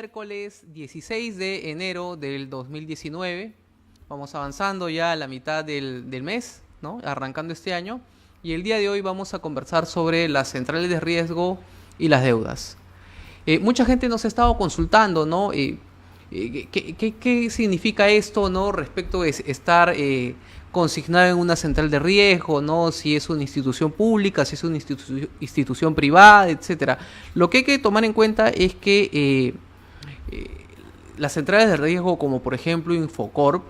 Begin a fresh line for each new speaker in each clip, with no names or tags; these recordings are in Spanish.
miércoles 16 de enero del 2019. Vamos avanzando ya a la mitad del mes, ¿no? Arrancando este año. Y el día de hoy vamos a conversar sobre las centrales de riesgo y las deudas. Mucha gente nos ha estado consultando, ¿no? ¿Qué significa esto, ¿no? Respecto a estar consignado en una central de riesgo, ¿no? Si es una institución pública, si es una institución privada, etcétera. Lo que hay que tomar en cuenta es que las centrales de riesgo, como por ejemplo Infocorp,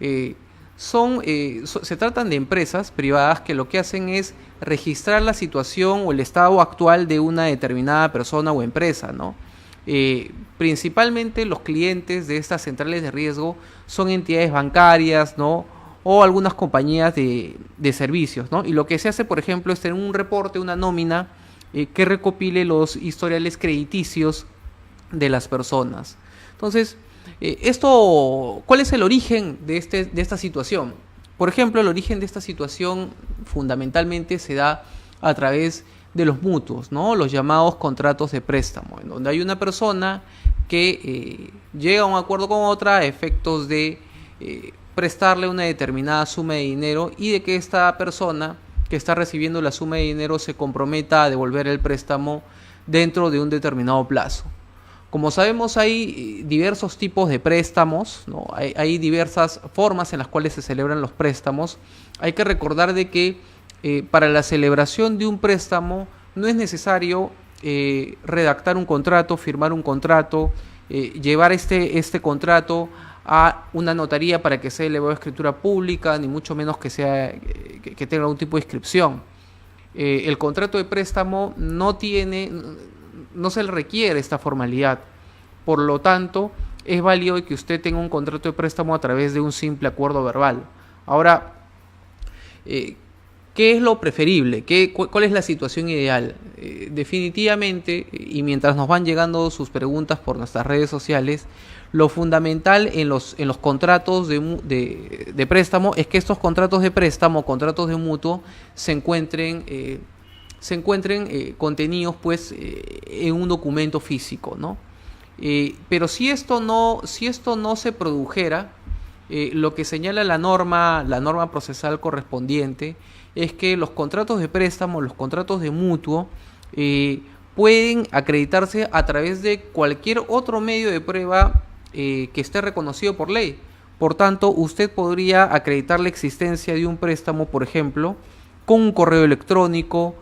se tratan de empresas privadas que lo que hacen es registrar la situación o el estado actual de una determinada persona o empresa, ¿no? Principalmente los clientes de estas centrales de riesgo son entidades bancarias, ¿no? O algunas compañías de servicios, ¿no? Y lo que se hace, por ejemplo, es tener un reporte, una nómina que recopile los historiales crediticios de las personas. Entonces, ¿cuál es el origen de esta situación? Por ejemplo, el origen de esta situación fundamentalmente se da a través de los mutuos, ¿no? Los llamados contratos de préstamo, en donde hay una persona que llega a un acuerdo con otra a efectos de prestarle una determinada suma de dinero y de que esta persona que está recibiendo la suma de dinero se comprometa a devolver el préstamo dentro de un determinado plazo. Como sabemos, hay diversos tipos de préstamos, ¿no? Hay diversas formas en las cuales se celebran los préstamos. Hay que recordar de que para la celebración de un préstamo no es necesario redactar un contrato, firmar un contrato, llevar este contrato a una notaría para que sea elevado a escritura pública, ni mucho menos que tenga algún tipo de inscripción. El contrato de préstamo no se le requiere esta formalidad. Por lo tanto, es válido que usted tenga un contrato de préstamo a través de un simple acuerdo verbal. Ahora, ¿qué es lo preferible? ¿Cuál es la situación ideal? Definitivamente, y mientras nos van llegando sus preguntas por nuestras redes sociales, lo fundamental en los contratos de préstamo es que estos contratos de préstamo, contratos de mutuo, se encuentren contenidos pues en un documento físico, ¿no? Pero si esto no se produjera, lo que señala la norma procesal correspondiente es que los contratos de préstamo, los contratos de mutuo, pueden acreditarse a través de cualquier otro medio de prueba que esté reconocido por ley. Por tanto, usted podría acreditar la existencia de un préstamo, por ejemplo, con un correo electrónico.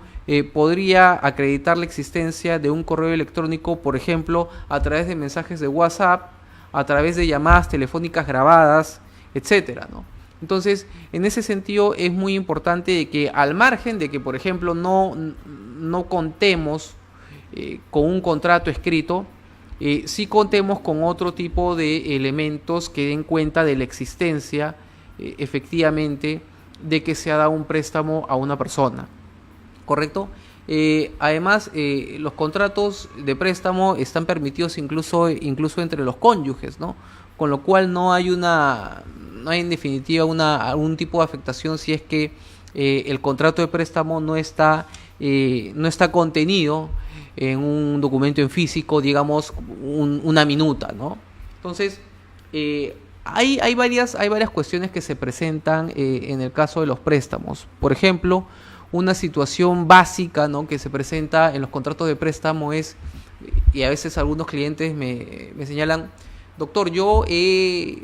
Podría acreditar la existencia de un correo electrónico, por ejemplo, a través de mensajes de WhatsApp, a través de llamadas telefónicas grabadas, etcétera, ¿no? Entonces, en ese sentido es muy importante de que, al margen de que, por ejemplo, no contemos con un contrato escrito, sí contemos con otro tipo de elementos que den cuenta de la existencia, efectivamente, de que se ha dado un préstamo a una persona. ¿Correcto? Además, los contratos de préstamo están permitidos incluso entre los cónyuges, ¿no? Con lo cual no hay en definitiva algún tipo de afectación si es que el contrato de préstamo no está contenido en un documento en físico, digamos, una minuta, ¿no? Entonces, hay varias cuestiones que se presentan en el caso de los préstamos. Por ejemplo, una situación básica, ¿no?, que se presenta en los contratos de préstamo es, y a veces algunos clientes me señalan: doctor, yo he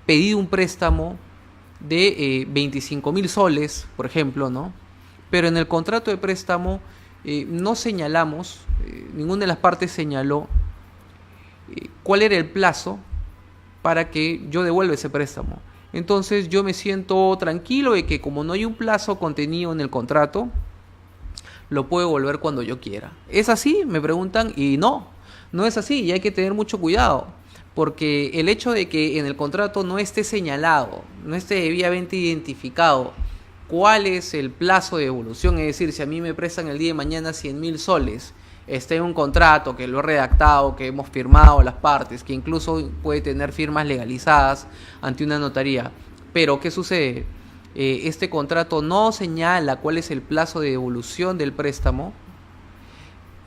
pedido un préstamo de 25,000 soles, por ejemplo, ¿no? Pero en el contrato de préstamo no señalamos, ninguna de las partes señaló cuál era el plazo para que yo devuelva ese préstamo. Entonces yo me siento tranquilo de que, como no hay un plazo contenido en el contrato, lo puedo devolver cuando yo quiera. ¿Es así?, me preguntan, y no es así, y hay que tener mucho cuidado, porque el hecho de que en el contrato no esté señalado, no esté debidamente identificado cuál es el plazo de devolución, es decir, si a mí me prestan el día de mañana 100,000 soles, está en un contrato que lo he redactado, que hemos firmado las partes, que incluso puede tener firmas legalizadas ante una notaría. Pero, ¿qué sucede? Este contrato no señala cuál es el plazo de devolución del préstamo.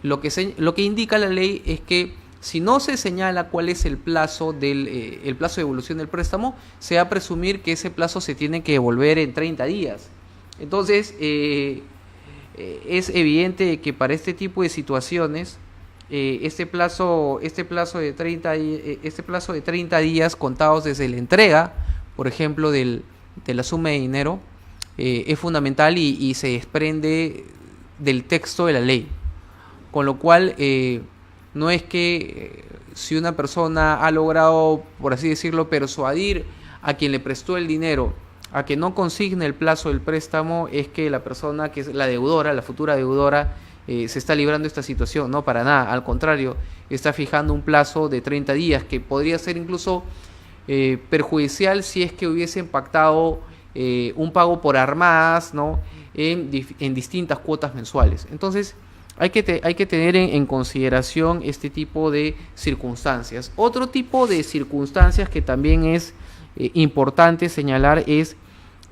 Lo que indica la ley es que Si no se señala cuál es el plazo el plazo de devolución del préstamo, se va a presumir que ese plazo se tiene que devolver en 30 días. Entonces, es evidente que para este tipo de situaciones, este plazo de 30 días contados desde la entrega, por ejemplo, de la suma de dinero, es fundamental y se desprende del texto de la ley. Con lo cual, no es que si una persona ha logrado, por así decirlo, persuadir a quien le prestó el dinero a que no consigne el plazo del préstamo, es que la persona que es la deudora, la futura deudora, se está librando de esta situación. No, para nada, al contrario, está fijando un plazo de 30 días que podría ser incluso perjudicial si es que hubiesen pactado un pago por armadas, ¿no? en distintas cuotas mensuales. Entonces, hay que tener en consideración este tipo de circunstancias. Otro tipo de circunstancias que también es importante señalar es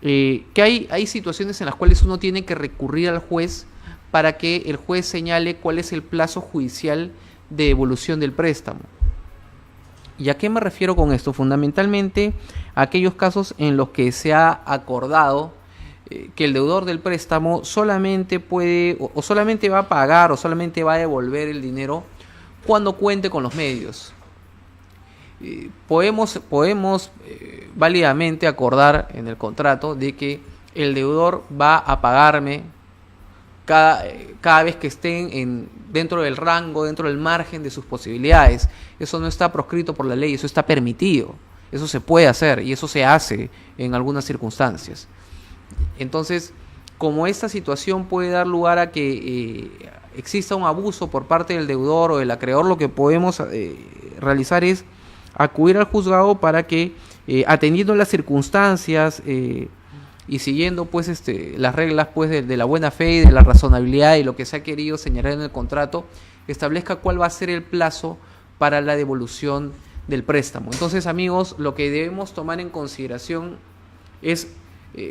que hay situaciones en las cuales uno tiene que recurrir al juez para que el juez señale cuál es el plazo judicial de devolución del préstamo. ¿Y a qué me refiero con esto? Fundamentalmente a aquellos casos en los que se ha acordado que el deudor del préstamo solamente puede o solamente va a pagar o solamente va a devolver el dinero cuando cuente con los medios. Podemos válidamente acordar en el contrato de que el deudor va a pagarme cada vez que estén dentro del rango, dentro del margen de sus posibilidades. Eso no está proscrito por la ley, eso está permitido, eso se puede hacer y eso se hace en algunas circunstancias. Entonces, como esta situación puede dar lugar a que exista un abuso por parte del deudor o del acreedor, lo que podemos realizar es acudir al juzgado para que, atendiendo las circunstancias y siguiendo pues las reglas pues de la buena fe y de la razonabilidad y lo que se ha querido señalar en el contrato, establezca cuál va a ser el plazo para la devolución del préstamo. Entonces, amigos, lo que debemos tomar en consideración es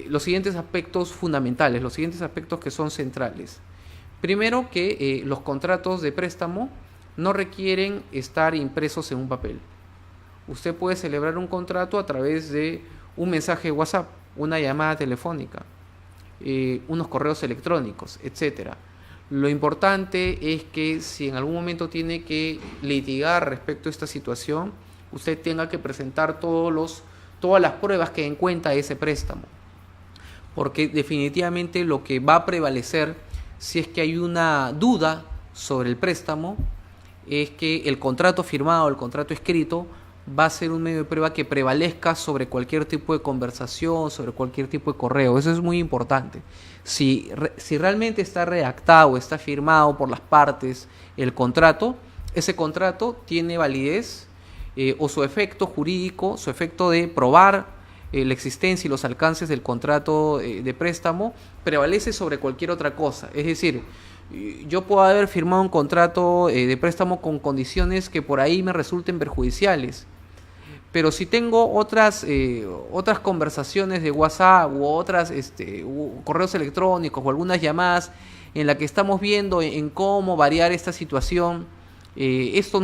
los siguientes aspectos fundamentales, los siguientes aspectos que son centrales. Primero, que los contratos de préstamo no requieren estar impresos en un papel. Usted puede celebrar un contrato a través de un mensaje de WhatsApp, una llamada telefónica, unos correos electrónicos, etc. Lo importante es que si en algún momento tiene que litigar respecto a esta situación, usted tenga que presentar todas las pruebas que den cuenta de ese préstamo. Porque definitivamente lo que va a prevalecer si es que hay una duda sobre el préstamo es que el contrato firmado, el contrato escrito, va a ser un medio de prueba que prevalezca sobre cualquier tipo de conversación, sobre cualquier tipo de correo. Eso es muy importante. Si realmente está redactado, está firmado por las partes el contrato, ese contrato tiene validez o su efecto jurídico, su efecto de probar la existencia y los alcances del contrato de préstamo prevalece sobre cualquier otra cosa. Es decir, yo puedo haber firmado un contrato de préstamo con condiciones que por ahí me resulten perjudiciales, pero si tengo otras conversaciones de WhatsApp u otras correos electrónicos o algunas llamadas en la que estamos viendo en cómo variar esta situación, eso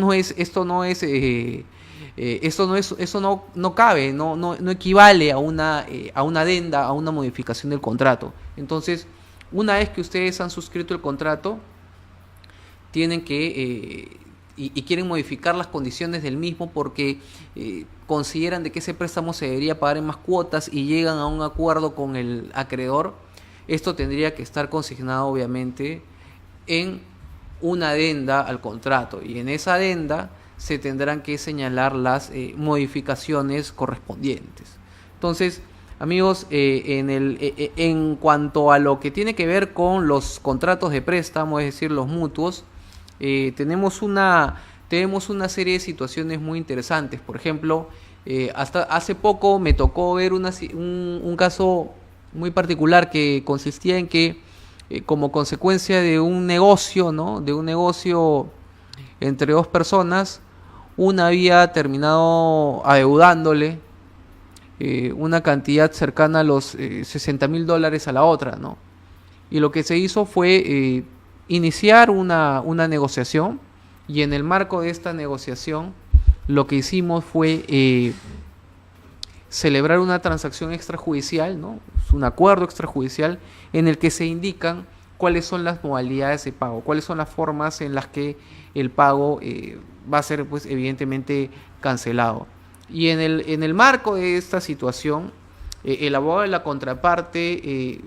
no cabe, no equivale a una adenda, a una modificación del contrato. Entonces, una vez que ustedes han suscrito el contrato, tienen que y quieren modificar las condiciones del mismo porque consideran de que ese préstamo se debería pagar en más cuotas y llegan a un acuerdo con el acreedor, esto tendría que estar consignado obviamente en una adenda al contrato, y en esa adenda se tendrán que señalar las modificaciones correspondientes. Entonces, amigos, en cuanto a lo que tiene que ver con los contratos de préstamo, es decir, los mutuos, tenemos una serie de situaciones muy interesantes. Por ejemplo, hasta hace poco me tocó ver un caso muy particular que consistía en que como consecuencia de un negocio, ¿no? De un negocio entre dos personas, una había terminado adeudándole una cantidad cercana a los $60,000 a la otra, ¿no? Y lo que se hizo fue iniciar una negociación Y en el marco de esta negociación, lo que hicimos fue celebrar una transacción extrajudicial, ¿no? Un acuerdo extrajudicial en el que se indican cuáles son las modalidades de pago, cuáles son las formas en las que el pago va a ser, pues, evidentemente cancelado. Y en el marco de esta situación, el abogado de la contraparte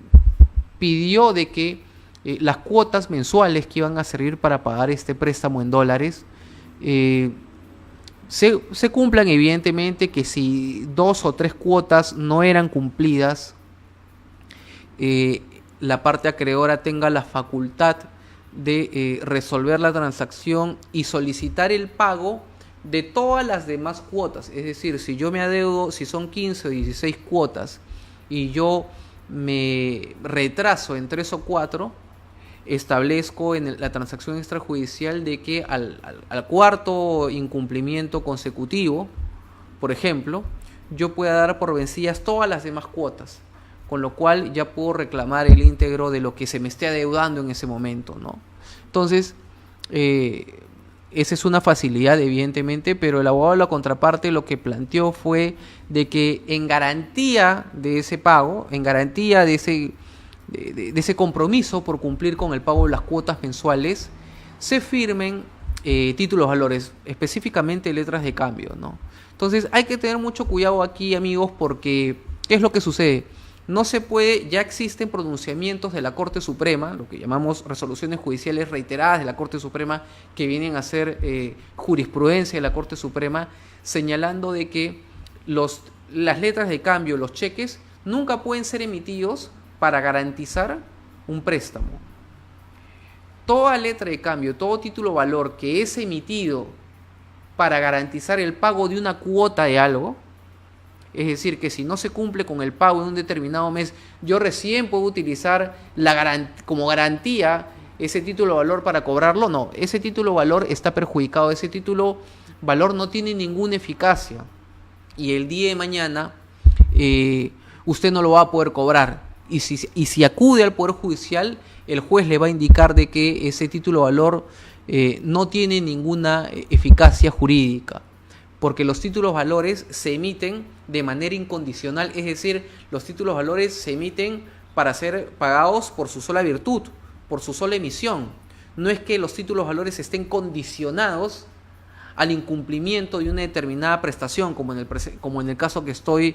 pidió de que las cuotas mensuales que iban a servir para pagar este préstamo en dólares se cumplan. Evidentemente que si 2 o 3 cuotas no eran cumplidas, la parte acreedora tenga la facultad de resolver la transacción y solicitar el pago de todas las demás cuotas. Es decir, si yo me adeudo, si son 15 o 16 cuotas y yo me retraso en 3 o 4, establezco en la transacción extrajudicial de que al cuarto incumplimiento consecutivo, por ejemplo, yo pueda dar por vencidas todas las demás cuotas, con lo cual ya puedo reclamar el íntegro de lo que se me esté adeudando en ese momento, ¿no? Entonces, esa es una facilidad, evidentemente, pero el abogado de la contraparte lo que planteó fue de que en garantía de ese pago, en garantía de ese compromiso por cumplir con el pago de las cuotas mensuales, se firmen títulos valores, específicamente letras de cambio, ¿no? Entonces hay que tener mucho cuidado aquí, amigos, porque ¿qué es lo que sucede? No se puede, ya existen pronunciamientos de la Corte Suprema, lo que llamamos resoluciones judiciales reiteradas de la Corte Suprema, que vienen a ser jurisprudencia de la Corte Suprema, señalando de que las letras de cambio, los cheques, nunca pueden ser emitidos para garantizar un préstamo. Toda letra de cambio, todo título valor que es emitido para garantizar el pago de una cuota de algo, es decir, que si no se cumple con el pago en un determinado mes, yo recién puedo utilizar como garantía ese título valor para cobrarlo. No, ese título valor está perjudicado, ese título valor no tiene ninguna eficacia y el día de mañana usted no lo va a poder cobrar. Y si acude al Poder Judicial, el juez le va a indicar de que ese título valor no tiene ninguna eficacia jurídica, porque los títulos valores se emiten de manera incondicional, es decir, los títulos valores se emiten para ser pagados por su sola virtud, por su sola emisión. No es que los títulos valores estén condicionados al incumplimiento de una determinada prestación, como en el caso que estoy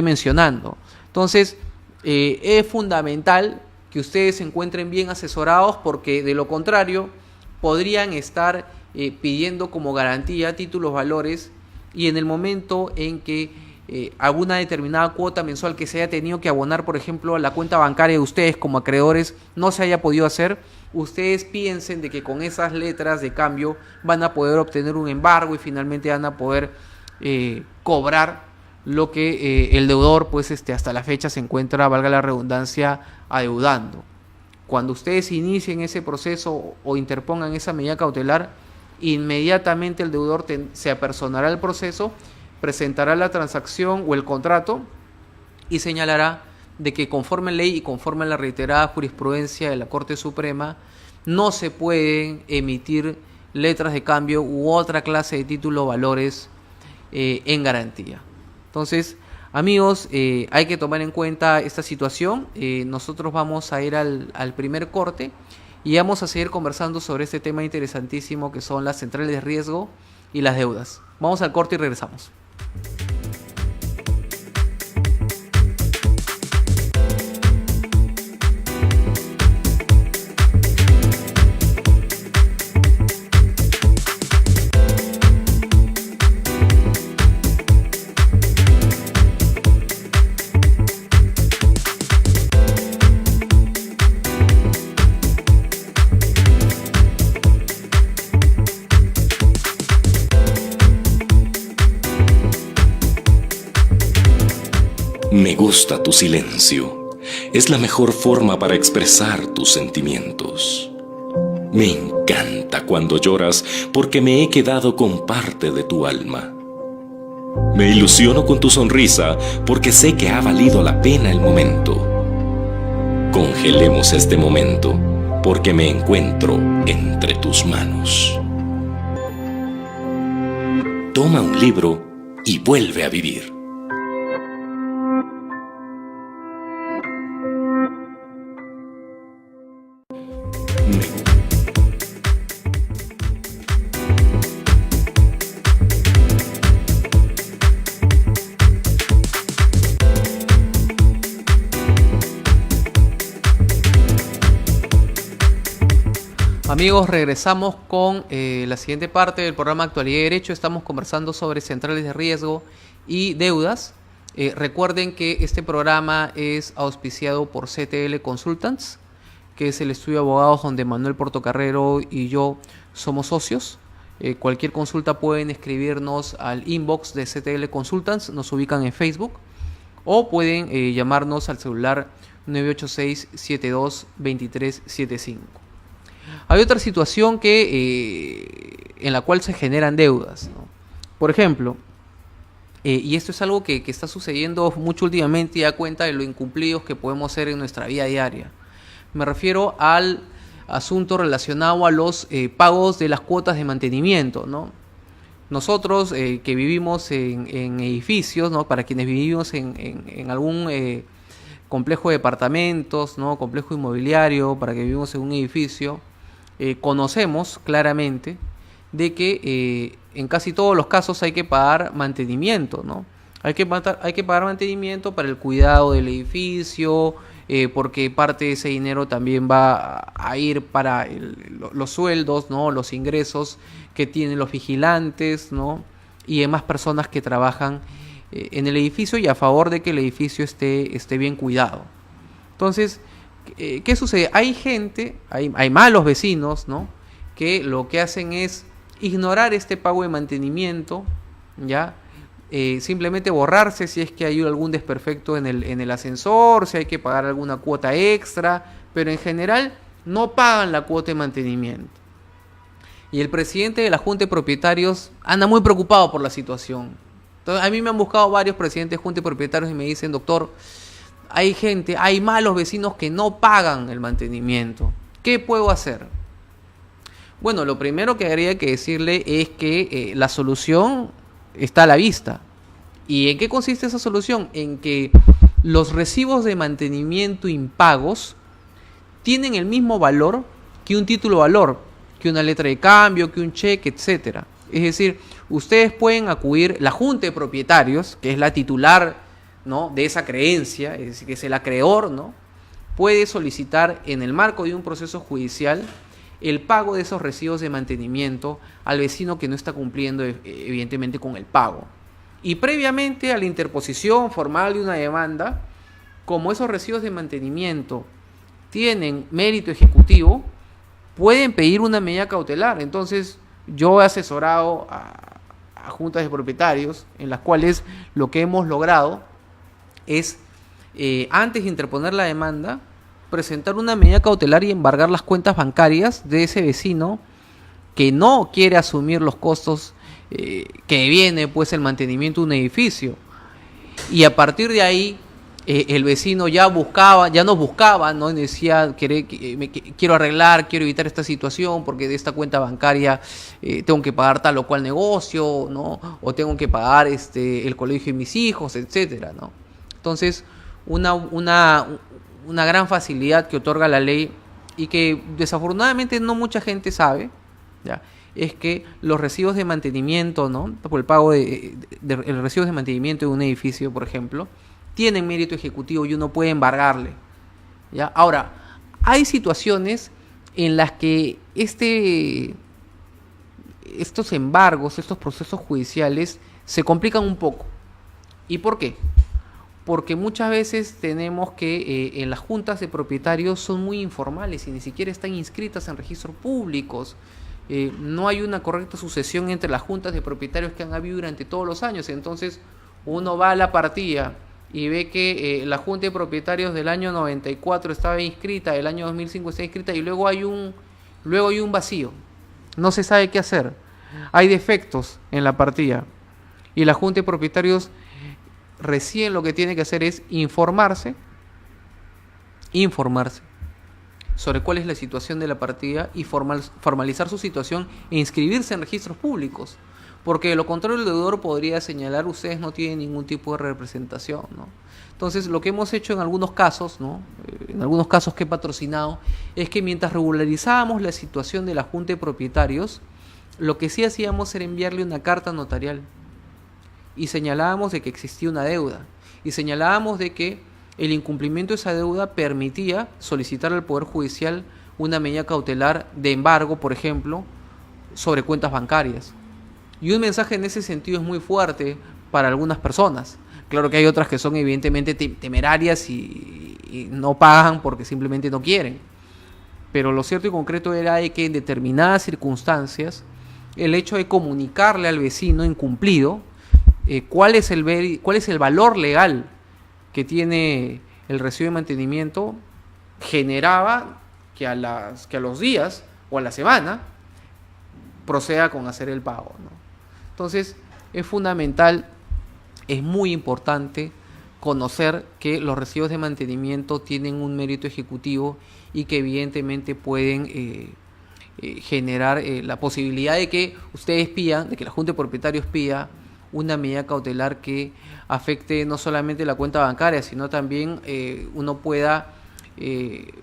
mencionando. Entonces, es fundamental que ustedes se encuentren bien asesorados, porque de lo contrario podrían estar pidiendo como garantía títulos valores, y en el momento en que alguna determinada cuota mensual que se haya tenido que abonar, por ejemplo, a la cuenta bancaria de ustedes como acreedores, no se haya podido hacer, ustedes piensen de que con esas letras de cambio van a poder obtener un embargo y finalmente van a poder cobrar lo que el deudor, pues, hasta la fecha se encuentra, valga la redundancia, adeudando. Cuando ustedes inicien ese proceso o interpongan esa medida cautelar, inmediatamente el deudor se apersonará al proceso, presentará la transacción o el contrato y señalará de que conforme a ley y conforme a la reiterada jurisprudencia de la Corte Suprema, no se pueden emitir letras de cambio u otra clase de títulos valores en garantía. Entonces, amigos, hay que tomar en cuenta esta situación. Nosotros vamos a ir al primer corte y vamos a seguir conversando sobre este tema interesantísimo que son las centrales de riesgo y las deudas. Vamos al corte y regresamos.
Me gusta tu silencio. Es la mejor forma para expresar tus sentimientos. Me encanta cuando lloras porque me he quedado con parte de tu alma. Me ilusiono con tu sonrisa porque sé que ha valido la pena el momento. Congelemos este momento porque me encuentro entre tus manos. toma un libro y vuelve a vivir.
Amigos, regresamos con la siguiente parte del programa Actualidad y Derecho. Estamos conversando sobre centrales de riesgo y deudas. Recuerden que este programa es auspiciado por CTL Consultants, que es el estudio de abogados donde Manuel Portocarrero y yo somos socios. Cualquier consulta pueden escribirnos al inbox de CTL Consultants, nos ubican en Facebook, o pueden llamarnos al celular 986-72-2375. Hay otra situación en la cual se generan deudas, ¿no? Por ejemplo, y esto es algo que está sucediendo mucho últimamente y da cuenta de lo incumplidos que podemos ser en nuestra vida diaria. Me refiero al asunto relacionado a los pagos de las cuotas de mantenimiento, ¿no? Nosotros que vivimos en edificios, ¿no? Para quienes vivimos en algún complejo de departamentos, ¿no? Complejo inmobiliario, para que vivimos en un edificio, conocemos claramente de que en casi todos los casos hay que pagar mantenimiento, ¿no? Hay que pagar mantenimiento para el cuidado del edificio, porque parte de ese dinero también va a ir para los sueldos, ¿no? Los ingresos que tienen los vigilantes, ¿no? Y demás personas que trabajan en el edificio y a favor de que el edificio esté bien cuidado. Entonces, ¿qué sucede? Hay malos vecinos, ¿no? Que lo que hacen es ignorar este pago de mantenimiento, ¿ya? Simplemente borrarse si es que hay algún desperfecto en el ascensor, si hay que pagar alguna cuota extra, pero en general no pagan la cuota de mantenimiento. Y el presidente de la Junta de Propietarios anda muy preocupado por la situación. Entonces, a mí me han buscado varios presidentes de Junta de Propietarios y me dicen: doctor, hay malos vecinos que no pagan el mantenimiento. ¿Qué puedo hacer? Bueno, lo primero que habría que decirle es que la solución está a la vista. ¿Y en qué consiste esa solución? En que los recibos de mantenimiento impagos tienen el mismo valor que un título valor, que una letra de cambio, que un cheque, etcétera. Es decir, ustedes pueden acudir, la Junta de Propietarios, que es la titular, ¿no?, de esa creencia, es decir, que es el acreedor, ¿no?, puede solicitar en el marco de un proceso judicial el pago de esos recibos de mantenimiento al vecino que no está cumpliendo evidentemente con el pago. Y previamente a la interposición formal de una demanda, como esos recibos de mantenimiento tienen mérito ejecutivo, pueden pedir una medida cautelar. Entonces, yo he asesorado a juntas de propietarios en las cuales lo que hemos logrado es, antes de interponer la demanda, presentar una medida cautelar y embargar las cuentas bancarias de ese vecino que no quiere asumir los costos que viene pues el mantenimiento de un edificio. Y a partir de ahí el vecino ya nos buscaba, ¿no? Y decía: quiero arreglar, quiero evitar esta situación porque de esta cuenta bancaria tengo que pagar tal o cual negocio, ¿no? O tengo que pagar el colegio de mis hijos, etcétera, ¿no? Entonces, una gran facilidad que otorga la ley y que desafortunadamente no mucha gente sabe, ¿ya?, es que los recibos de mantenimiento, ¿no?, por el pago de recibos de mantenimiento de un edificio, por ejemplo, tienen mérito ejecutivo y uno puede embargarle, ¿ya? Ahora, hay situaciones en las que estos embargos, estos procesos judiciales se complican un poco. ¿Y por qué? Porque muchas veces tenemos que en las juntas de propietarios son muy informales y ni siquiera están inscritas en registros públicos. No hay una correcta sucesión entre las juntas de propietarios que han habido durante todos los años. Entonces uno va a la partida y ve que la junta de propietarios del año 94 estaba inscrita, del año 2005 está inscrita, y luego hay un vacío. No se sabe qué hacer. Hay defectos en la partida. Y la junta de propietarios recién lo que tiene que hacer es informarse sobre cuál es la situación de la partida y formalizar su situación e inscribirse en registros públicos. Porque de lo contrario el deudor podría señalar: ustedes no tienen ningún tipo de representación, ¿no? Entonces, lo que hemos hecho en algunos casos, ¿no? En algunos casos que he patrocinado, es que mientras regularizábamos la situación de la Junta de Propietarios, lo que sí hacíamos era enviarle una carta notarial y señalábamos de que existía una deuda y señalábamos de que el incumplimiento de esa deuda permitía solicitar al Poder Judicial una medida cautelar de embargo, por ejemplo, sobre cuentas bancarias. Y un mensaje en ese sentido es muy fuerte para algunas personas. Claro que hay otras que son evidentemente temerarias y no pagan porque simplemente no quieren. Pero lo cierto y concreto era de que en determinadas circunstancias el hecho de comunicarle al vecino incumplido cuál es el valor legal que tiene el recibo de mantenimiento generaba que a los días o a la semana proceda con hacer el pago, ¿no? Entonces es fundamental, es muy importante conocer que los recibos de mantenimiento tienen un mérito ejecutivo y que evidentemente pueden generar la posibilidad de que ustedes pidan, de que la Junta de Propietarios pida una medida cautelar que afecte no solamente la cuenta bancaria, sino también uno pueda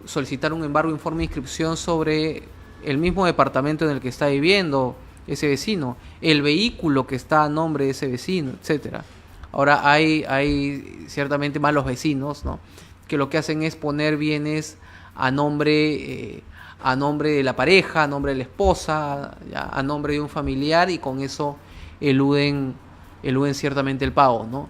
solicitar un embargo, informe de inscripción sobre el mismo departamento en el que está viviendo ese vecino, el vehículo que está a nombre de ese vecino, etcétera. Ahora hay ciertamente malos vecinos, ¿no?, que lo que hacen es poner bienes a nombre de la pareja, a nombre de la esposa, ya, a nombre de un familiar, y con eso eluden ciertamente el pago, ¿no?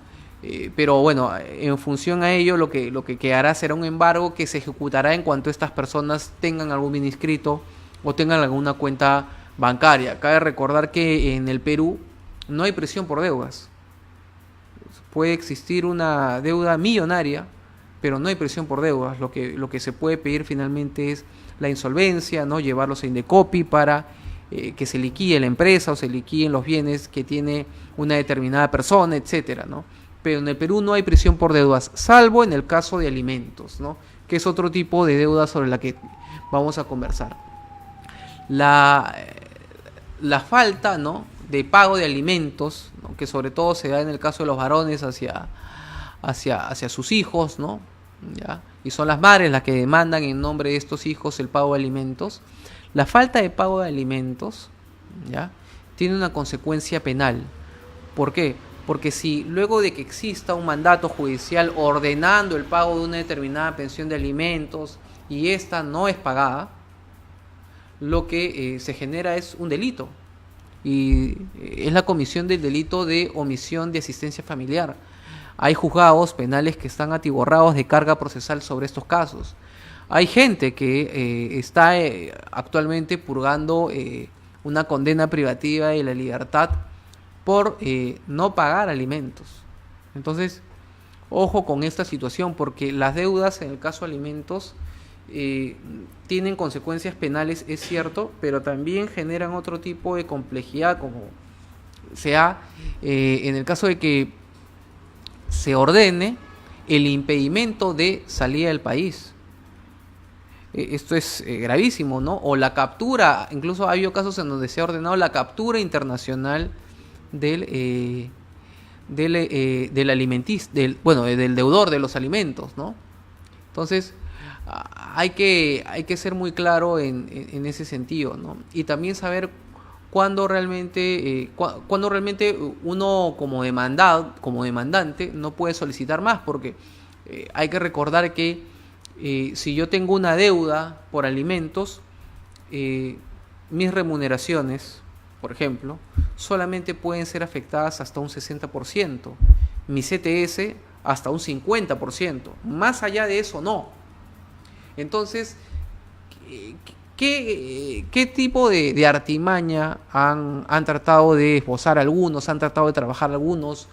Pero bueno, en función a ello lo que quedará será un embargo que se ejecutará en cuanto estas personas tengan algún bien inscrito o tengan alguna cuenta bancaria. Cabe recordar que en el Perú no hay presión por deudas. Puede existir una deuda millonaria, pero no hay presión por deudas. Lo que se puede pedir finalmente es la insolvencia, ¿no?, llevarlos a Indecopi para que se liquide la empresa o se liquiden los bienes que tiene una determinada persona, etcétera, ¿no? Pero en el Perú no hay presión por deudas, salvo en el caso de alimentos, ¿no?, que es otro tipo de deuda sobre la que vamos a conversar. La falta, ¿no?, de pago de alimentos, ¿no?, que sobre todo se da en el caso de los varones hacia sus hijos, ¿no?, ¿ya?, y son las madres las que demandan en nombre de estos hijos el pago de alimentos. La falta de pago de alimentos, ¿ya?, tiene una consecuencia penal. ¿Por qué? Porque si luego de que exista un mandato judicial ordenando el pago de una determinada pensión de alimentos y esta no es pagada, lo que se genera es un delito, y es la comisión del delito de omisión de asistencia familiar. Hay juzgados penales que están atiborrados de carga procesal sobre estos casos. Hay gente que está actualmente purgando una condena privativa de la libertad por no pagar alimentos. Entonces, ojo con esta situación, porque las deudas en el caso de alimentos tienen consecuencias penales, es cierto, pero también generan otro tipo de complejidad, como sea en el caso de que se ordene el impedimento de salida del país. Esto es gravísimo, ¿no? O la captura, incluso ha habido casos en donde se ha ordenado la captura internacional del deudor de los alimentos, ¿no? Entonces, hay que ser muy claro en ese sentido, ¿no? Y también saber cuándo realmente uno como demandante no puede solicitar más, porque hay que recordar que si yo tengo una deuda por alimentos, mis remuneraciones, por ejemplo, solamente pueden ser afectadas hasta un 60%, mi CTS hasta un 50%, más allá de eso no. Entonces, ¿qué tipo de artimaña han tratado de esbozar algunos, han tratado de trabajar algunos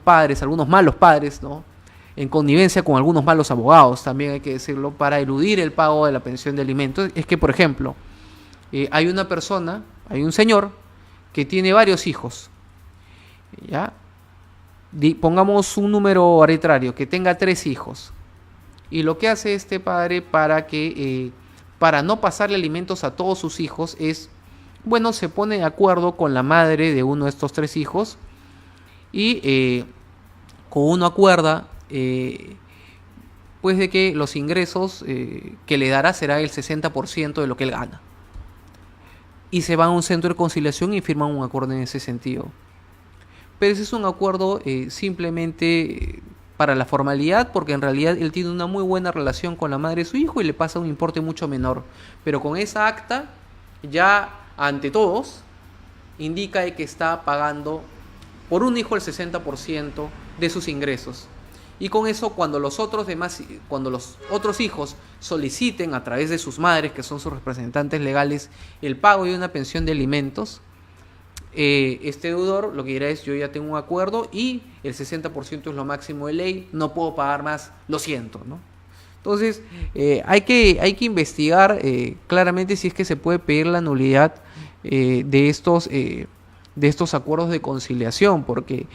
padres, algunos malos padres, ¿no?, en connivencia con algunos malos abogados, también hay que decirlo, para eludir el pago de la pensión de alimentos? Es que, por ejemplo, hay un señor que tiene varios hijos, ¿ya? Pongamos un número arbitrario, que tenga 3 hijos. Y lo que hace este padre para no pasarle alimentos a todos sus hijos es bueno, se pone de acuerdo con la madre de uno de estos 3 hijos y con uno acuerda pues de que los ingresos que le dará será el 60% de lo que él gana. Y se van a un centro de conciliación y firman un acuerdo en ese sentido. Pero ese es un acuerdo simplemente para la formalidad, porque en realidad él tiene una muy buena relación con la madre de su hijo y le pasa un importe mucho menor. Pero con esa acta, ya ante todos, indica que está pagando por un hijo el 60% de sus ingresos. Y con eso, cuando los otros hijos soliciten a través de sus madres, que son sus representantes legales, el pago de una pensión de alimentos, este deudor lo que dirá es: yo ya tengo un acuerdo y el 60% es lo máximo de ley, no puedo pagar más, lo siento, ¿no? Entonces hay que investigar claramente si es que se puede pedir la nulidad de estos acuerdos de conciliación, porque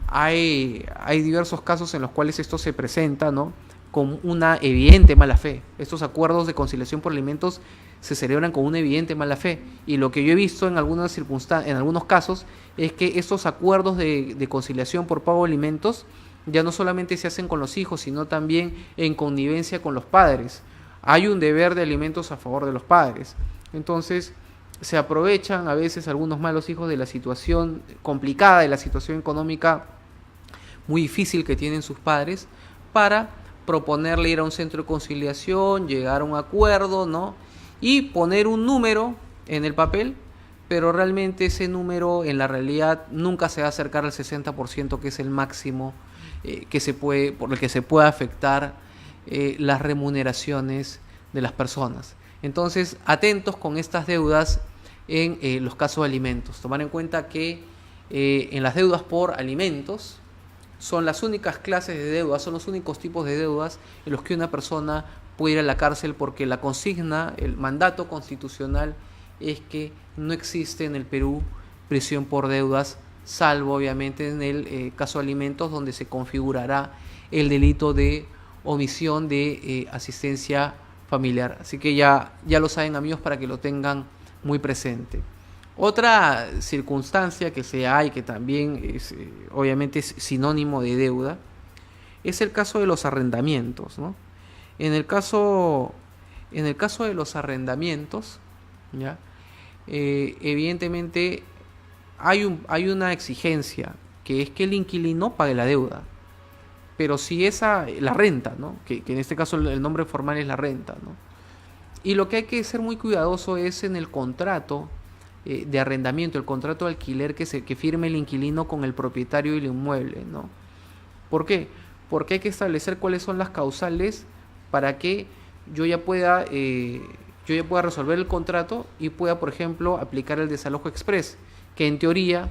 hay diversos casos en los cuales esto se presenta, ¿no?, con una evidente mala fe. Estos acuerdos de conciliación por alimentos se celebran con una evidente mala fe, y lo que yo he visto en algunos casos es que estos acuerdos de conciliación por pago de alimentos ya no solamente se hacen con los hijos, sino también en connivencia con los padres. Hay un deber de alimentos a favor de los padres. Entonces se aprovechan a veces algunos malos hijos de la situación complicada, de la situación económica muy difícil que tienen sus padres, para proponerle ir a un centro de conciliación, llegar a un acuerdo, ¿no?, y poner un número en el papel, pero realmente ese número en la realidad nunca se va a acercar al 60%, que es el máximo por el que se puede afectar las remuneraciones de las personas. Entonces, atentos con estas deudas en los casos de alimentos. Tomar en cuenta que en las deudas por alimentos son las únicas clases de deudas, son los únicos tipos de deudas en los que una persona puede ir a la cárcel, porque la consigna, el mandato constitucional es que no existe en el Perú prisión por deudas, salvo obviamente en el caso de alimentos, donde se configurará el delito de omisión de asistencia familiar. Así que ya lo saben, amigos, para que lo tengan muy presente. Otra circunstancia que se hay, que también es obviamente es sinónimo de deuda, es el caso de los arrendamientos, ¿no? En el caso de los arrendamientos, ¿ya? Evidentemente hay una exigencia, que es que el inquilino pague la deuda. Pero si la renta, ¿no?, que en este caso el nombre formal es la renta, ¿no? Y lo que hay que ser muy cuidadoso es en el contrato de arrendamiento, el contrato de alquiler que firme el inquilino con el propietario del inmueble, ¿no? ¿Por qué? Porque hay que establecer cuáles son las causales para que yo ya pueda resolver el contrato y pueda, por ejemplo, aplicar el desalojo express, que en teoría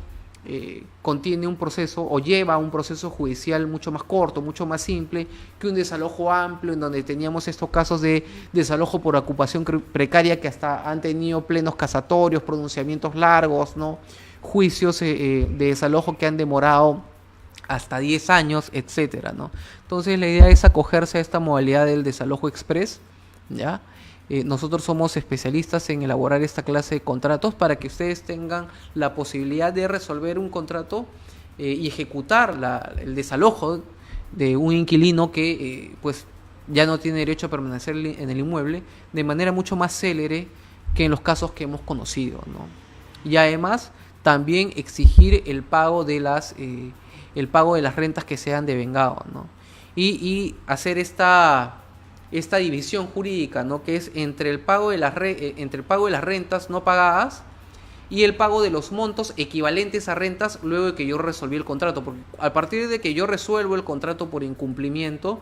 contiene un proceso o lleva un proceso judicial mucho más corto, mucho más simple que un desalojo amplio, en donde teníamos estos casos de desalojo por ocupación precaria que hasta han tenido plenos casatorios, pronunciamientos largos, ¿no?, juicios de desalojo que han demorado hasta 10 años, etcétera, ¿no? Entonces la idea es acogerse a esta modalidad del desalojo express, ¿ya? Nosotros somos especialistas en elaborar esta clase de contratos para que ustedes tengan la posibilidad de resolver un contrato y ejecutar el desalojo de un inquilino que pues ya no tiene derecho a permanecer en el inmueble de manera mucho más célere que en los casos que hemos conocido, ¿no? Y además también exigir el pago de las rentas que sean devengado, ¿no? Y hacer esta división jurídica, ¿no?, que es entre el pago de las rentas no pagadas y el pago de los montos equivalentes a rentas luego de que yo resolví el contrato, porque a partir de que yo resuelvo el contrato por incumplimiento,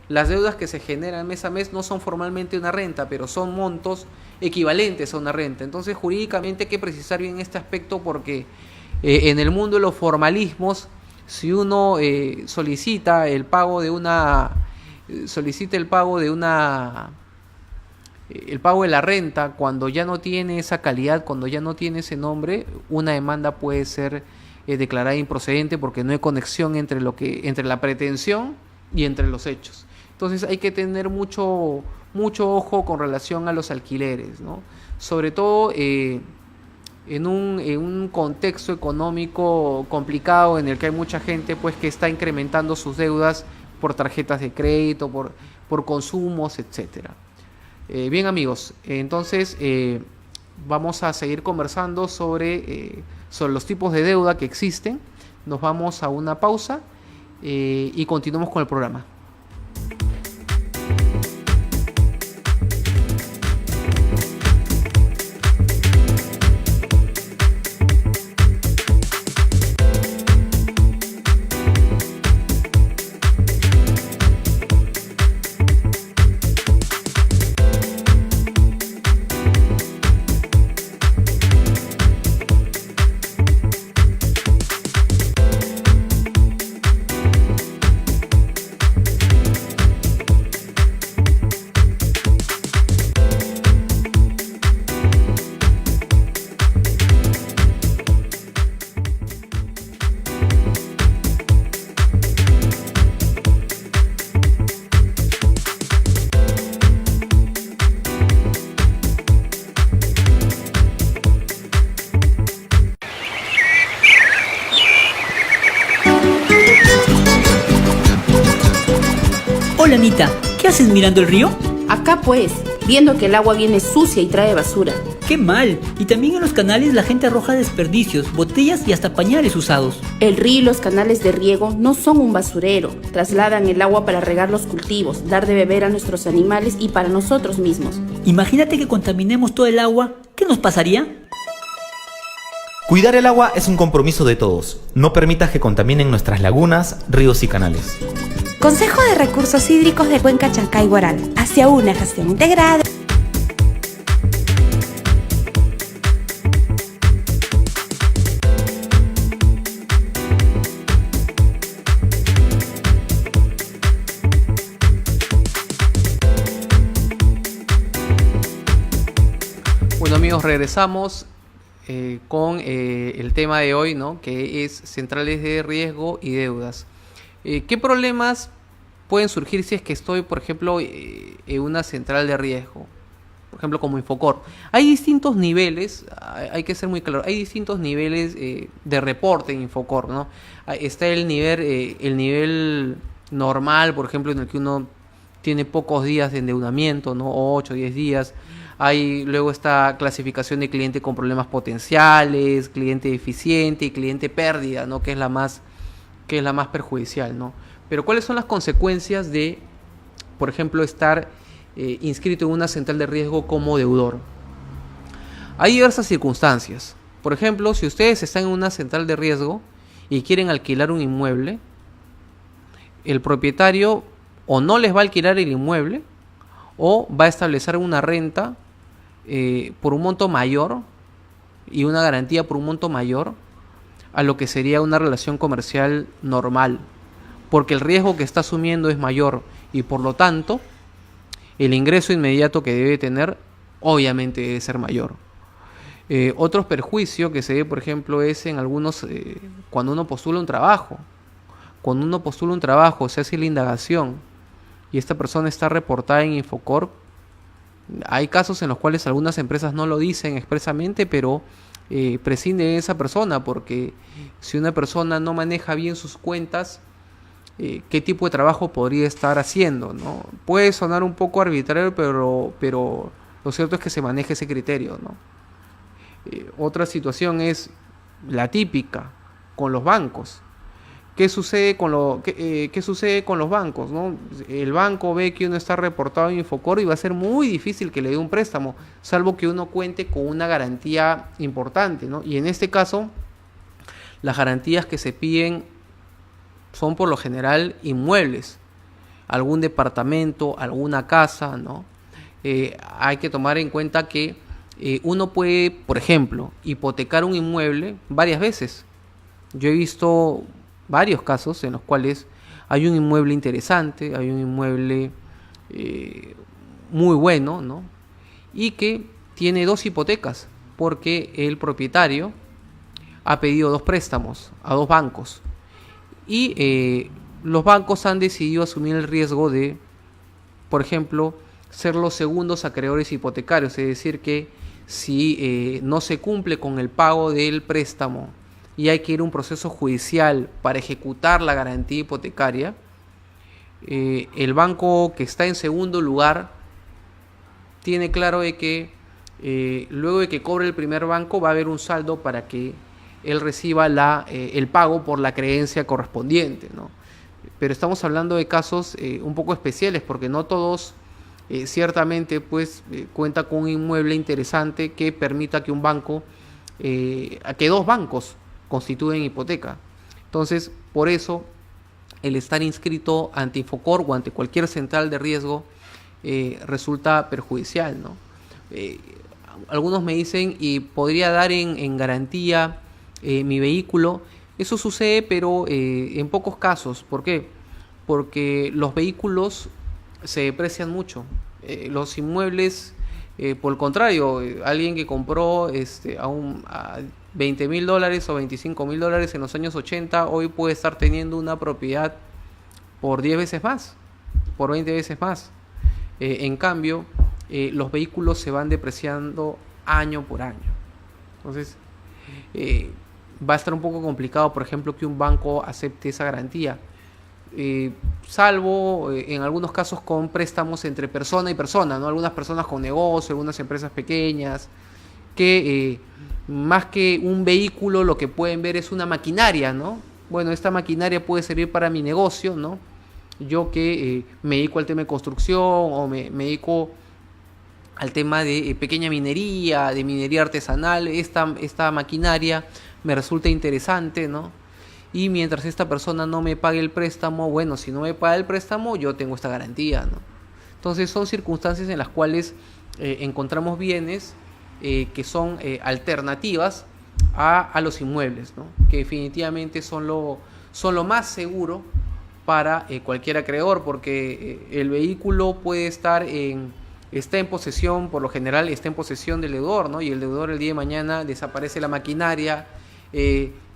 las deudas que se generan mes a mes no son formalmente una renta, pero son montos equivalentes a una renta. Entonces, jurídicamente hay que precisar bien este aspecto, porque en el mundo de los formalismos, si uno solicita el pago de la renta cuando ya no tiene esa calidad, cuando ya no tiene ese nombre, una demanda puede ser declarada improcedente, porque no hay conexión entre la pretensión y entre los hechos. Entonces hay que tener mucho ojo con relación a los alquileres, ¿no? Sobre todo en un contexto económico complicado en el que hay mucha gente pues que está incrementando sus deudas por tarjetas de crédito, por consumos, etcétera. Bien amigos, entonces vamos a seguir conversando sobre los tipos de deuda que existen. Nos vamos a una pausa y continuamos con el programa.
Hola Anita, ¿qué haces mirando el río?
Acá pues, viendo que el agua viene sucia y trae basura.
¡Qué mal! Y también en los canales la gente arroja desperdicios, botellas y hasta pañales usados.
El río y los canales de riego no son un basurero. Trasladan el agua para regar los cultivos, dar de beber a nuestros animales y para nosotros mismos.
Imagínate que contaminemos todo el agua. ¿Qué nos pasaría?
Cuidar el agua es un compromiso de todos. No permitas que contaminen nuestras lagunas, ríos y canales.
Consejo de Recursos Hídricos de Cuenca Chancay Guaral, hacia una gestión integrada.
Bueno amigos, regresamos con el tema de hoy, ¿no? Que es centrales de riesgo y deudas. ¿Qué problemas pueden surgir si es que estoy, por ejemplo, en una central de riesgo? Por ejemplo, como Infocor. Hay distintos niveles, hay que ser muy claro, hay distintos niveles de reporte en Infocor, ¿no? Está el nivel normal, por ejemplo, en el que uno tiene pocos días de endeudamiento, ¿no? 8 o 10 días. Luego está clasificación de cliente con problemas potenciales, cliente deficiente y cliente pérdida, ¿no? Que es la más perjudicial, ¿no? Pero ¿cuáles son las consecuencias de, por ejemplo, estar inscrito en una central de riesgo como deudor? Hay diversas circunstancias. Por ejemplo, si ustedes están en una central de riesgo y quieren alquilar un inmueble, el propietario o no les va a alquilar el inmueble o va a establecer una renta por un monto mayor y una garantía por un monto mayor a lo que sería una relación comercial normal, porque el riesgo que está asumiendo es mayor y por lo tanto el ingreso inmediato que debe tener obviamente debe ser mayor. Otro perjuicio que se ve, por ejemplo, es en algunos cuando uno postula un trabajo. Cuando uno postula un trabajo, se hace la indagación y esta persona está reportada en Infocor. Hay casos en los cuales algunas empresas no lo dicen expresamente, pero prescinde de esa persona, porque si una persona no maneja bien sus cuentas, ¿qué tipo de trabajo podría estar haciendo, ¿no? Puede sonar un poco arbitrario, pero lo cierto es que se maneja ese criterio, ¿no? Otra situación es la típica con los bancos. ¿Qué sucede qué sucede con los bancos, ¿no? El banco ve que uno está reportado en Infocor y va a ser muy difícil que le dé un préstamo, salvo que uno cuente con una garantía importante, ¿no? Y en este caso, las garantías que se piden son por lo general inmuebles, algún departamento, alguna casa, ¿no? Hay que tomar en cuenta que uno puede, por ejemplo, hipotecar un inmueble varias veces. Yo he visto varios casos en los cuales hay un inmueble interesante, hay un inmueble muy bueno, ¿no? Y que tiene 2 hipotecas, porque el propietario ha pedido 2 préstamos a 2 bancos. Y los bancos han decidido asumir el riesgo de, por ejemplo, ser los segundos acreedores hipotecarios, es decir que si no se cumple con el pago del préstamo y hay que ir a un proceso judicial para ejecutar la garantía hipotecaria, el banco que está en segundo lugar tiene claro de que luego de que cobre el primer banco va a haber un saldo para que él reciba el pago por la creencia correspondiente, ¿no? Pero estamos hablando de casos un poco especiales porque no todos ciertamente pues cuenta con un inmueble interesante que permita que un banco, que dos bancos constituyen hipoteca. Entonces, por eso el estar inscrito ante Infocor o ante cualquier central de riesgo resulta perjudicial, ¿no? Algunos me dicen, y podría dar en garantía mi vehículo. Eso sucede, pero en pocos casos. ¿Por qué? Porque los vehículos se deprecian mucho. Los inmuebles, por el contrario, alguien que compró a $20,000 o $25,000 en los años 80, hoy puede estar teniendo una propiedad por 10 veces más, por 20 veces más. En cambio, los vehículos se van depreciando año por año. Entonces, va a estar un poco complicado, por ejemplo, que un banco acepte esa garantía. Salvo en algunos casos con préstamos entre persona y persona, ¿no? Algunas personas con negocio, algunas empresas pequeñas, que más que un vehículo lo que pueden ver es una maquinaria, ¿no? Bueno, esta maquinaria puede servir para mi negocio, ¿no? Yo que me dedico al tema de construcción o me dedico al tema de pequeña minería, de minería artesanal, esta maquinaria me resulta interesante, ¿no? Y mientras esta persona no me pague el préstamo, bueno, si no me paga el préstamo, yo tengo esta garantía, ¿no? Entonces son circunstancias en las cuales encontramos bienes que son alternativas a los inmuebles, ¿no? Que definitivamente son lo más seguro para cualquier acreedor, porque el vehículo puede está en posesión, por lo general está en posesión del deudor, ¿no? Y el deudor el día de mañana desaparece la maquinaria,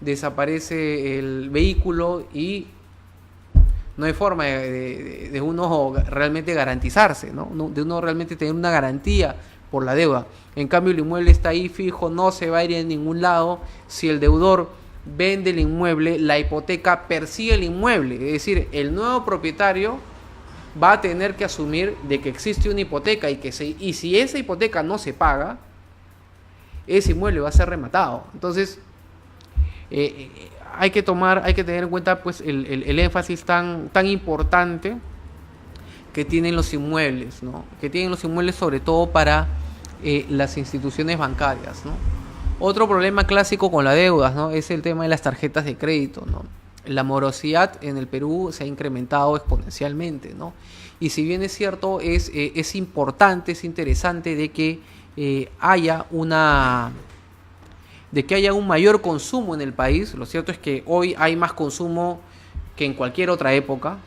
desaparece el vehículo y no hay forma de uno realmente garantizarse, ¿no? De uno realmente tener una garantía por la deuda. En cambio, el inmueble está ahí fijo, no se va a ir a ningún lado. Si el deudor vende el inmueble, la hipoteca persigue el inmueble, es decir, el nuevo propietario va a tener que asumir de que existe una hipoteca y si esa hipoteca no se paga, ese inmueble va a ser rematado. Entonces, hay que tener en cuenta pues el énfasis tan importante que tienen los inmuebles, ¿no? Que tienen los inmuebles sobre todo para las instituciones bancarias, ¿no? Otro problema clásico con la deuda, ¿no? Es el tema de las tarjetas de crédito, ¿no? La morosidad en el Perú se ha incrementado exponencialmente, ¿no? Y si bien es cierto, es importante, es interesante de que haya un mayor consumo en el país. Lo cierto es que hoy hay más consumo que en cualquier otra época,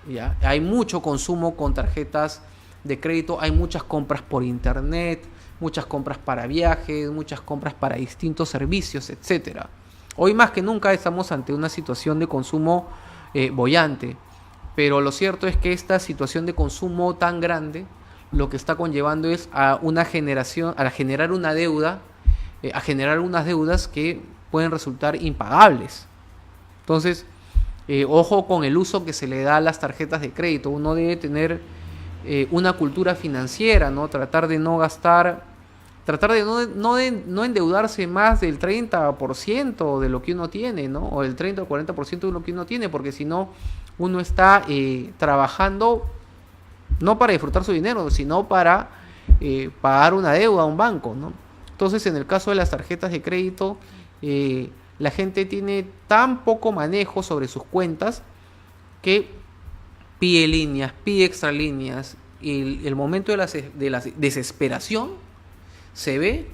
¿ya? Hay mucho consumo con tarjetas de crédito, hay muchas compras por internet, muchas compras para viajes, muchas compras para distintos servicios, etcétera. Hoy más que nunca estamos ante una situación de consumo boyante, pero lo cierto es que esta situación de consumo tan grande lo que está conllevando es a generar una deuda, a generar unas deudas que pueden resultar impagables. Entonces, ojo con el uso que se le da a las tarjetas de crédito. Uno debe tener una cultura financiera, ¿no? Tratar de no endeudarse más del 30% de lo que uno tiene, ¿no? O del 30 o 40% de lo que uno tiene, porque si no, uno está trabajando no para disfrutar su dinero, sino para pagar una deuda a un banco, ¿no? Entonces, en el caso de las tarjetas de crédito, la gente tiene tan poco manejo sobre sus cuentas que pide líneas, pide extra líneas, y el momento de la desesperación se ve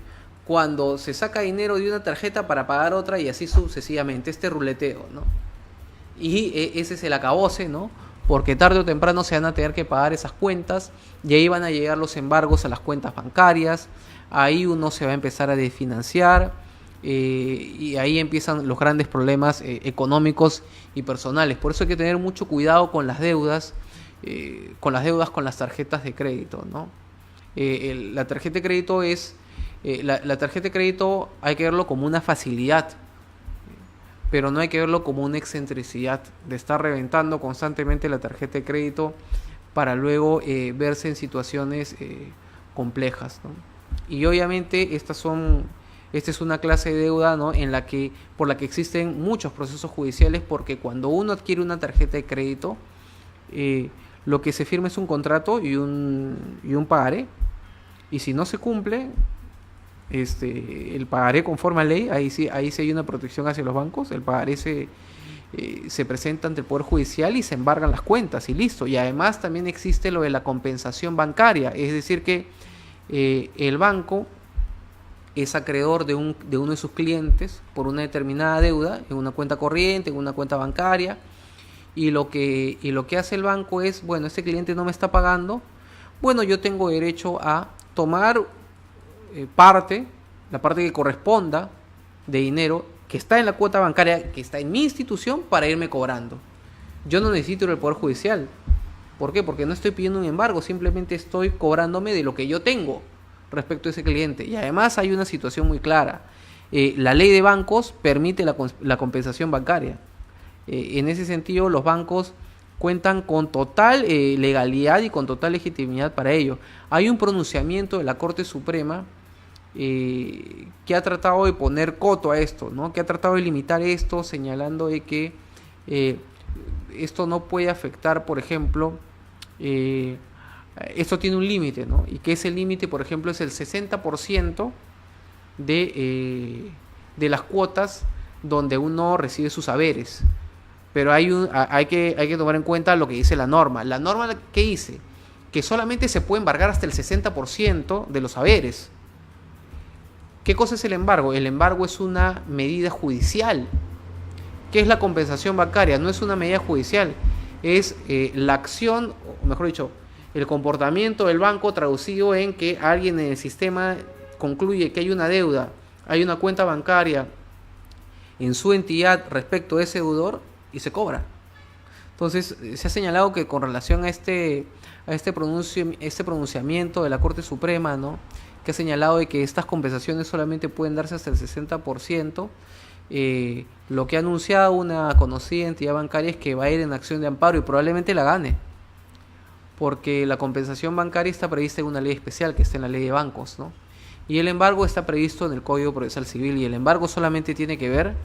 cuando se saca dinero de una tarjeta para pagar otra y así sucesivamente, este ruleteo, ¿no? Y ese es el acabose, ¿no? Porque tarde o temprano se van a tener que pagar esas cuentas y ahí van a llegar los embargos a las cuentas bancarias, ahí uno se va a empezar a desfinanciar y ahí empiezan los grandes problemas económicos y personales. Por eso hay que tener mucho cuidado con las deudas con las deudas con las tarjetas de crédito, ¿no? La tarjeta de crédito la tarjeta de crédito hay que verlo como una facilidad, pero no hay que verlo como una excentricidad de estar reventando constantemente la tarjeta de crédito para luego verse en situaciones complejas, ¿no? Y obviamente esta es una clase de deuda, ¿no?, por la que existen muchos procesos judiciales, porque cuando uno adquiere una tarjeta de crédito, lo que se firma es un contrato y un pagaré, y si no se cumple el pagaré conforme a ley, ahí sí hay una protección hacia los bancos. El pagaré se presenta ante el Poder Judicial y se embargan las cuentas y listo. Y además también existe lo de la compensación bancaria, es decir que el banco es acreedor de uno de sus clientes por una determinada deuda en una cuenta corriente, en una cuenta bancaria, y lo que hace el banco es, bueno, este cliente no me está pagando, bueno, yo tengo derecho a tomar la parte que corresponda de dinero que está en la cuota bancaria, que está en mi institución, para irme cobrando. Yo no necesito ir al Poder Judicial. ¿Por qué? Porque no estoy pidiendo un embargo, simplemente estoy cobrándome de lo que yo tengo respecto a ese cliente. Y además hay una situación muy clara. La ley de bancos permite la compensación bancaria. En ese sentido, los bancos cuentan con total legalidad y con total legitimidad para ello. Hay un pronunciamiento de la Corte Suprema que ha tratado de poner coto a esto, ¿no?, que ha tratado de limitar esto, señalando de que esto no puede afectar, por ejemplo, esto tiene un límite, ¿no?, y que ese límite, por ejemplo, es el 60% de las cuotas donde uno recibe sus haberes. Pero hay que tomar en cuenta lo que dice la norma. La norma, ¿qué dice? Que solamente se puede embargar hasta el 60% de los haberes. ¿Qué cosa es el embargo? El embargo es una medida judicial. ¿Qué es la compensación bancaria? No es una medida judicial, es la acción, o mejor dicho, el comportamiento del banco traducido en que alguien en el sistema concluye que hay una deuda, hay una cuenta bancaria en su entidad respecto de ese deudor y se cobra. Entonces se ha señalado que con relación a este pronunciamiento de la Corte Suprema, ¿no?, que ha señalado de que estas compensaciones solamente pueden darse hasta el 60%, lo que ha anunciado una conocida entidad bancaria es que va a ir en acción de amparo y probablemente la gane, porque la compensación bancaria está prevista en una ley especial que está en la ley de bancos, ¿no?, y el embargo está previsto en el Código Procesal Civil, y el embargo solamente tiene que ver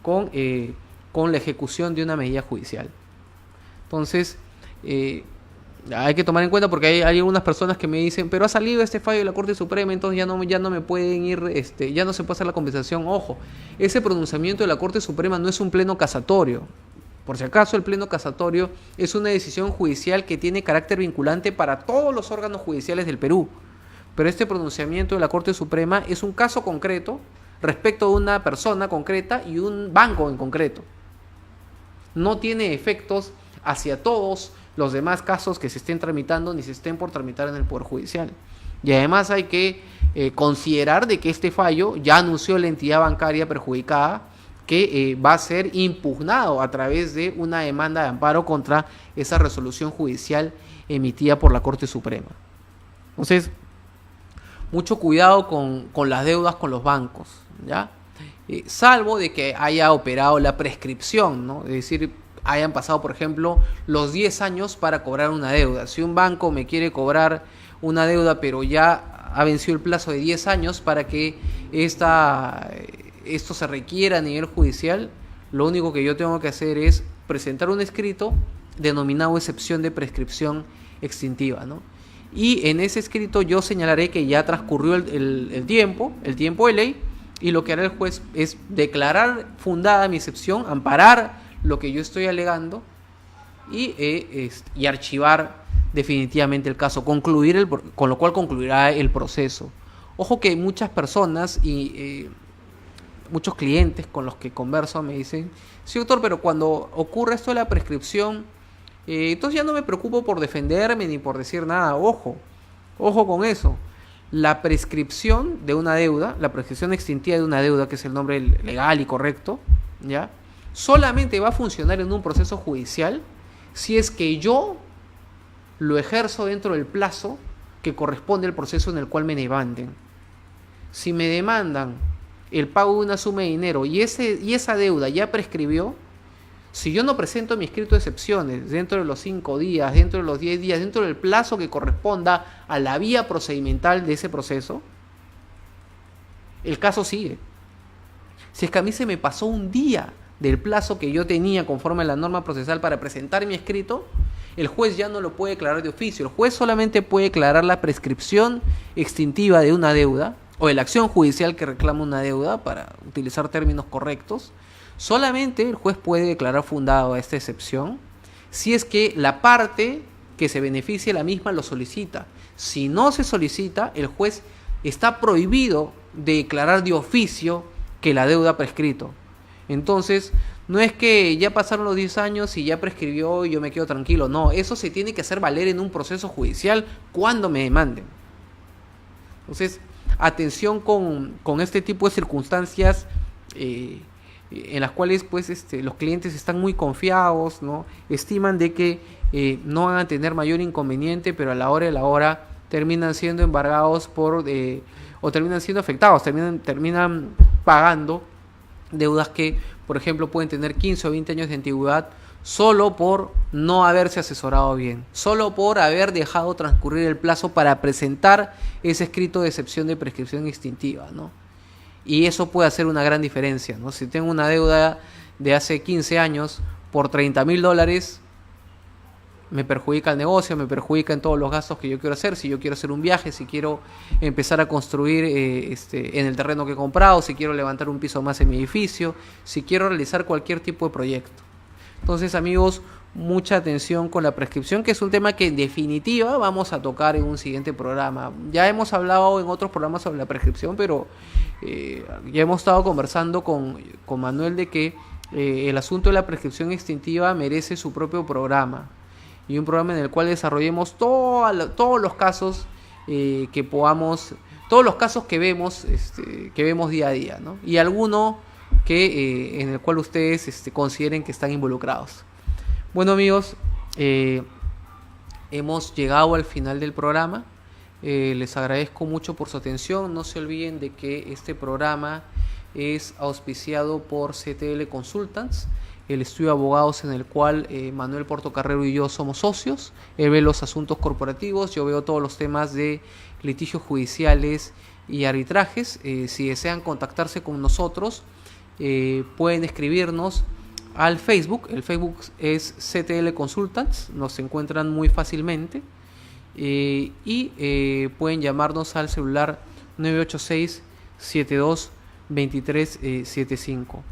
con la ejecución de una medida judicial. Entonces hay que tomar en cuenta, porque hay algunas personas que me dicen, pero ha salido este fallo de la Corte Suprema, entonces ya no me pueden ir, ya no se puede hacer la compensación. Ojo, ese pronunciamiento de la Corte Suprema no es un pleno casatorio. Por si acaso, el pleno casatorio es una decisión judicial que tiene carácter vinculante para todos los órganos judiciales del Perú. Pero este pronunciamiento de la Corte Suprema es un caso concreto respecto de una persona concreta y un banco en concreto. No tiene efectos hacia todos los demás casos que se estén tramitando ni se estén por tramitar en el Poder Judicial. Y además hay que considerar de que este fallo ya anunció la entidad bancaria perjudicada que va a ser impugnado a través de una demanda de amparo contra esa resolución judicial emitida por la Corte Suprema. Entonces, mucho cuidado con las deudas con los bancos, ¿ya? Salvo de que haya operado la prescripción, ¿no? Es decir, hayan pasado, por ejemplo, los 10 años para cobrar una deuda. Si un banco me quiere cobrar una deuda, pero ya ha vencido el plazo de 10 años para que esto se requiera a nivel judicial, lo único que yo tengo que hacer es presentar un escrito denominado excepción de prescripción extintiva, ¿no? Y en ese escrito yo señalaré que ya transcurrió el tiempo de ley, y lo que hará el juez es declarar fundada mi excepción, amparar lo que yo estoy alegando y archivar definitivamente el caso, con lo cual concluirá el proceso. Ojo que muchas personas y muchos clientes con los que converso me dicen, sí, doctor, pero cuando ocurre esto de la prescripción, entonces ya no me preocupo por defenderme ni por decir nada. Ojo con eso. La prescripción de una deuda, la prescripción extintiva de una deuda, que es el nombre legal y correcto, ¿ya?, solamente va a funcionar en un proceso judicial si es que yo lo ejerzo dentro del plazo que corresponde al proceso en el cual me demanden. Si me demandan el pago de una suma de dinero y esa deuda ya prescribió, si yo no presento mi escrito de excepciones dentro de los 5 días, dentro de los 10 días, dentro del plazo que corresponda a la vía procedimental de ese proceso, el caso sigue. Si es que a mí se me pasó un día del plazo que yo tenía conforme a la norma procesal para presentar mi escrito, el juez ya no lo puede declarar de oficio. El juez solamente puede declarar la prescripción extintiva de una deuda o de la acción judicial que reclama una deuda, para utilizar términos correctos. Solamente el juez puede declarar fundado a esta excepción si es que la parte que se beneficie la misma lo solicita. Si no se solicita, el juez está prohibido de declarar de oficio que la deuda ha prescrito. Entonces, no es que ya pasaron los 10 años y ya prescribió y yo me quedo tranquilo. No, eso se tiene que hacer valer en un proceso judicial cuando me demanden. Entonces, atención con este tipo de circunstancias en las cuales pues los clientes están muy confiados, ¿no? Estiman de que no van a tener mayor inconveniente, pero a la hora de la hora terminan siendo embargados o terminan siendo afectados, terminan pagando deudas que, por ejemplo, pueden tener 15 o 20 años de antigüedad solo por no haberse asesorado bien, solo por haber dejado transcurrir el plazo para presentar ese escrito de excepción de prescripción extintiva, ¿no? Y eso puede hacer una gran diferencia, ¿no? Si tengo una deuda de hace 15 años por $30,000, me perjudica el negocio, me perjudica en todos los gastos que yo quiero hacer. Si yo quiero hacer un viaje, si quiero empezar a construir en el terreno que he comprado, si quiero levantar un piso más en mi edificio, si quiero realizar cualquier tipo de proyecto. Entonces, amigos, mucha atención con la prescripción, que es un tema que en definitiva vamos a tocar en un siguiente programa. Ya hemos hablado en otros programas sobre la prescripción, pero ya hemos estado conversando con Manuel de que el asunto de la prescripción extintiva merece su propio programa, y un programa en el cual desarrollemos todos los casos que podamos, todos los casos que vemos día a día, ¿no? Y alguno que en el cual ustedes consideren que están involucrados. Bueno, amigos, hemos llegado al final del programa. Les agradezco mucho por su atención. No se olviden de que este programa es auspiciado por CTL Consultants, el estudio de abogados en el cual Manuel Portocarrero y yo somos socios. Él ve los asuntos corporativos, yo veo todos los temas de litigios judiciales y arbitrajes. Si desean contactarse con nosotros, pueden escribirnos al Facebook. El Facebook es CTL Consultants, nos encuentran muy fácilmente, y pueden llamarnos al celular 986-72-2375.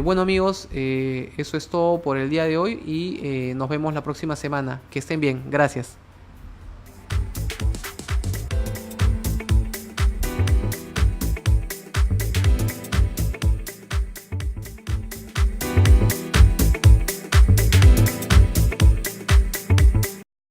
Bueno, amigos, eso es todo por el día de hoy y nos vemos la próxima semana. Que estén bien, gracias.